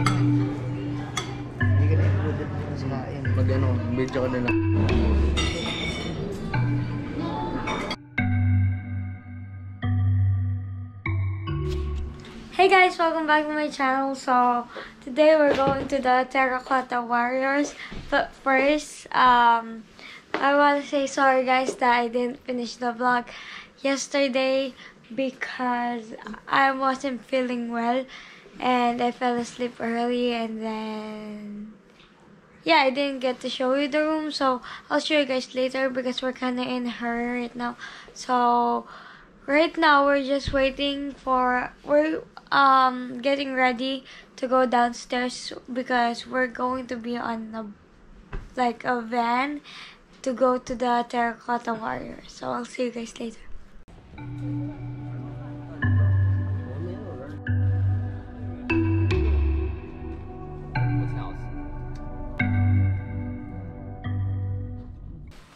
Hindi ka na-included mo sa kain. Mag-ano, video ka na lang. Hey guys, welcome back to my channel. So today we're going to the Terracotta Warriors. But first, I want to say sorry guys that I didn't finish the vlog yesterday because I wasn't feeling well and I fell asleep early, and then yeah, I didn't get to show you the room, so I'll show you guys later because we're kind of in a hurry right now. So right now we're just waiting for, we're getting ready to go downstairs because we're going to be on a van to go to the Terracotta Warriors. So I'll see you guys later.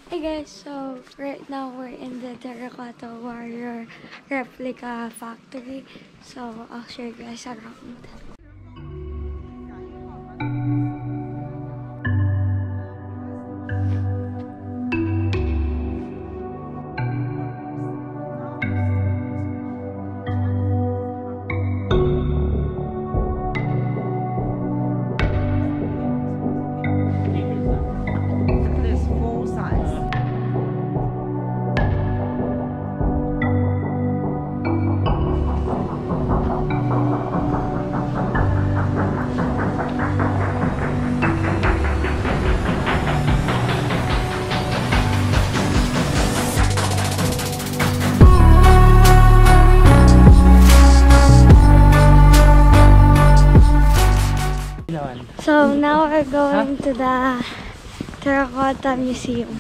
Hey guys, so right now we're in the Terracotta Warrior replica factory. So I'll show you guys around. So now we're going to the Terracotta Museum.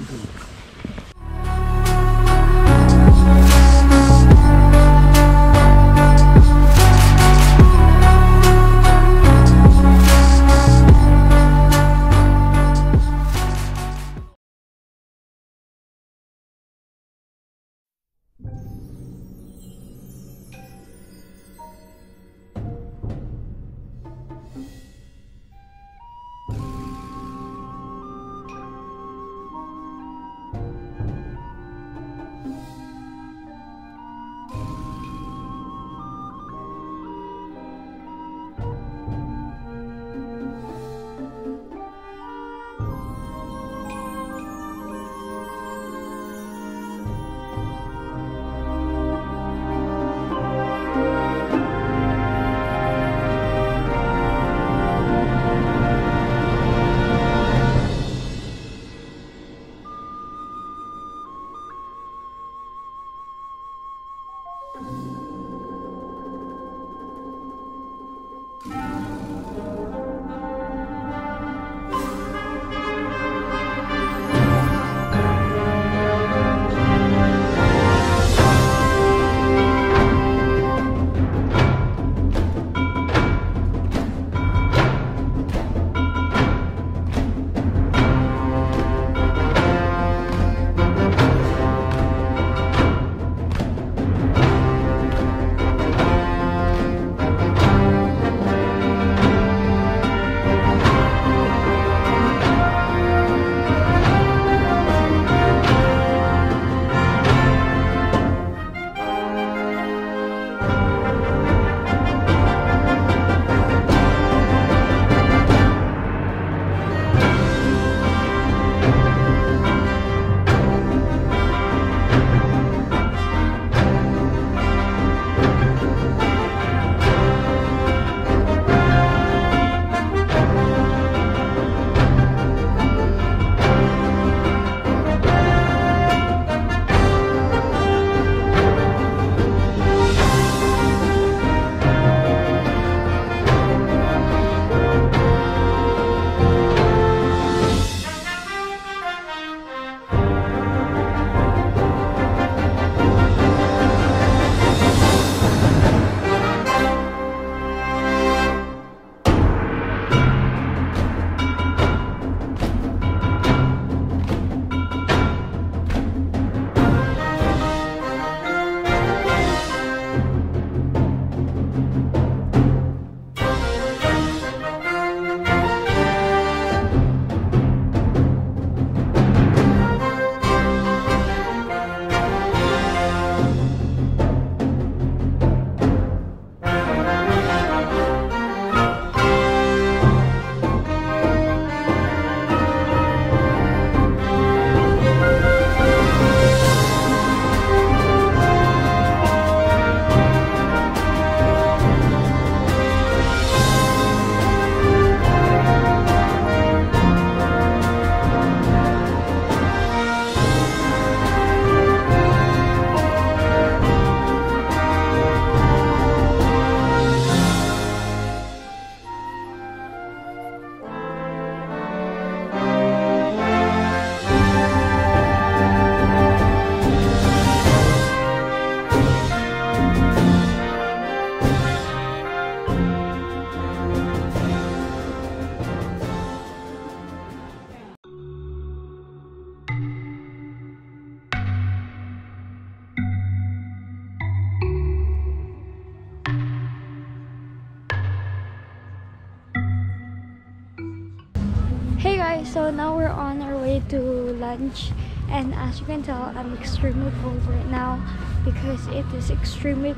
guys, so now we're on our way to lunch, and as you can tell, I'm extremely cold right now because it is extremely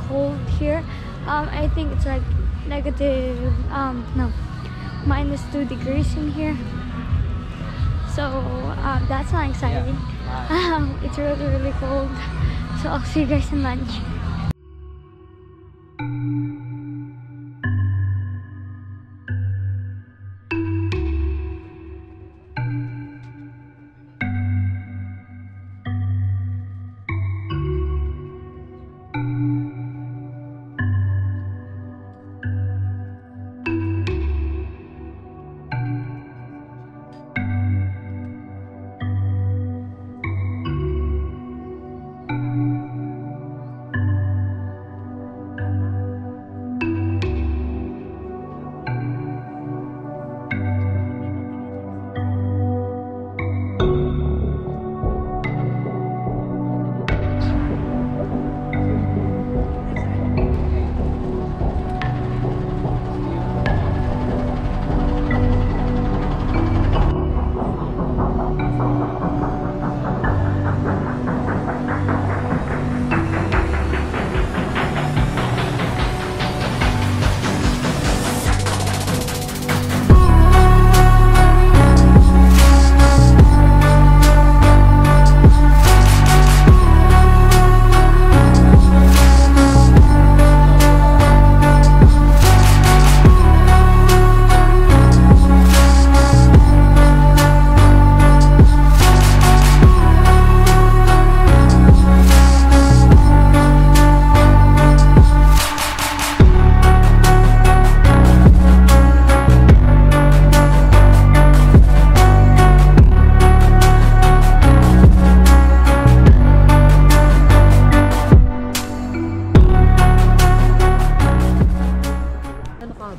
cold here. I think it's like negative no, -2 degrees in here, so that's not exciting. It's really cold, so I'll see you guys in lunch.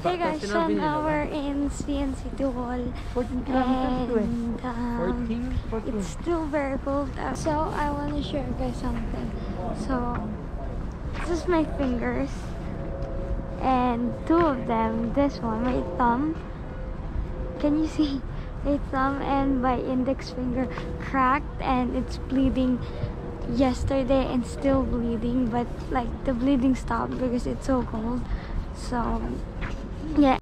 Hey guys, so now we're in Xi'an City Hall, 14 kilometers and 14. it's still very cold. So I want to show you guys something. So this is my fingers, and two of them, this one, my thumb, can you see? My thumb and my index finger cracked, and it's bleeding yesterday and still bleeding, but like the bleeding stopped because it's so cold. So yeah.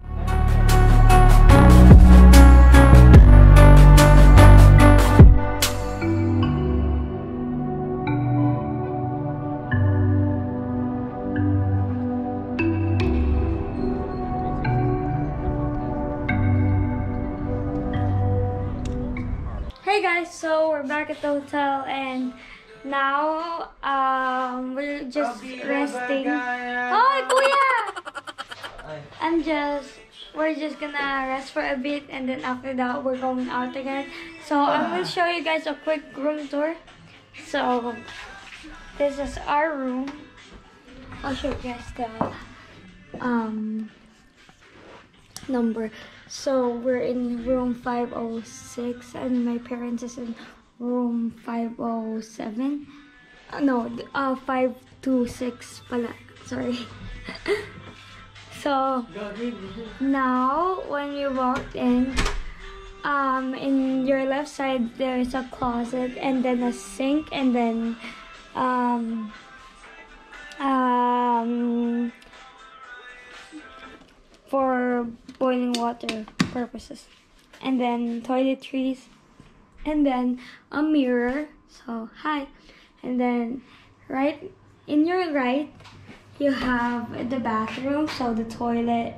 Hey guys, so we're back at the hotel, and now we're just resting. Oh, kuya! We're just gonna rest for a bit, and then after that we're going out again. So I'm gonna show you guys a quick room tour. So this is our room. I'll show you guys the number. So we're in room 506, and my parents is in room 507. No, 526 pala. Sorry. So now when you walked in your left side there is a closet, and then a sink, and then for boiling water purposes, and then toiletries, and then a mirror. So hi. And then right in your right you have the bathroom, so the toilet,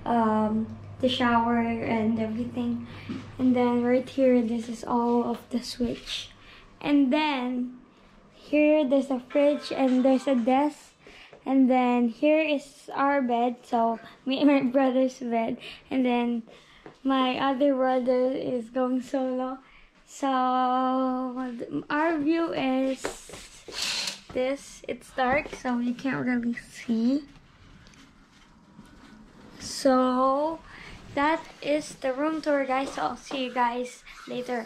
the shower and everything. And then right here, this is all of the switch. And then here there's a fridge, and there's a desk. And then here is our bed, so me and my brother's bed. And then my other brother is going solo. So our view is this. It's dark, so you can't really see. So that is the room tour, guys. So I'll see you guys later.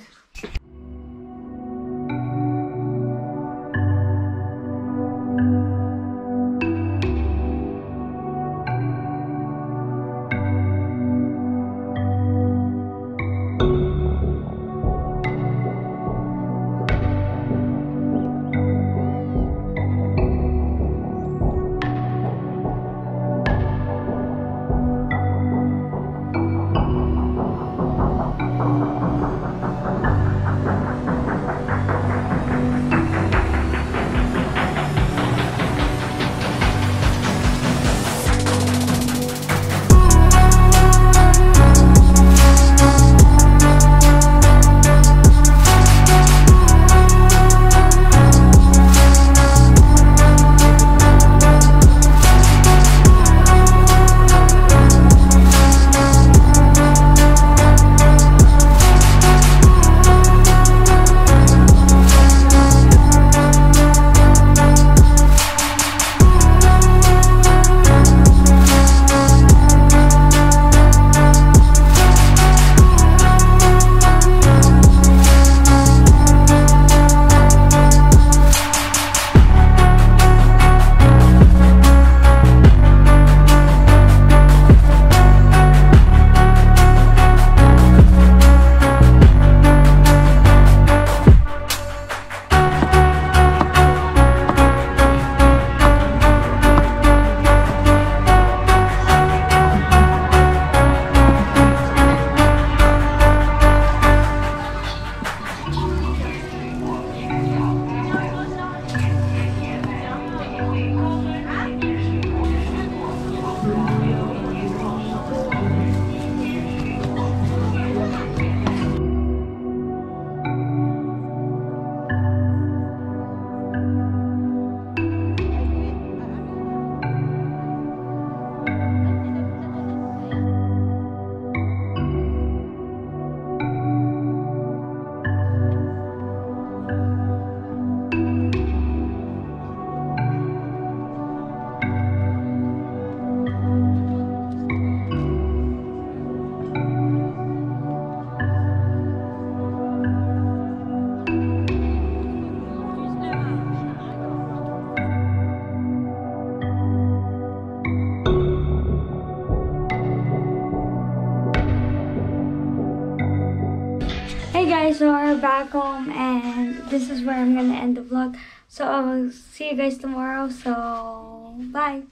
Hey guys, so we're back home and this is where I'm gonna end the vlog. So I'll see you guys tomorrow. So bye.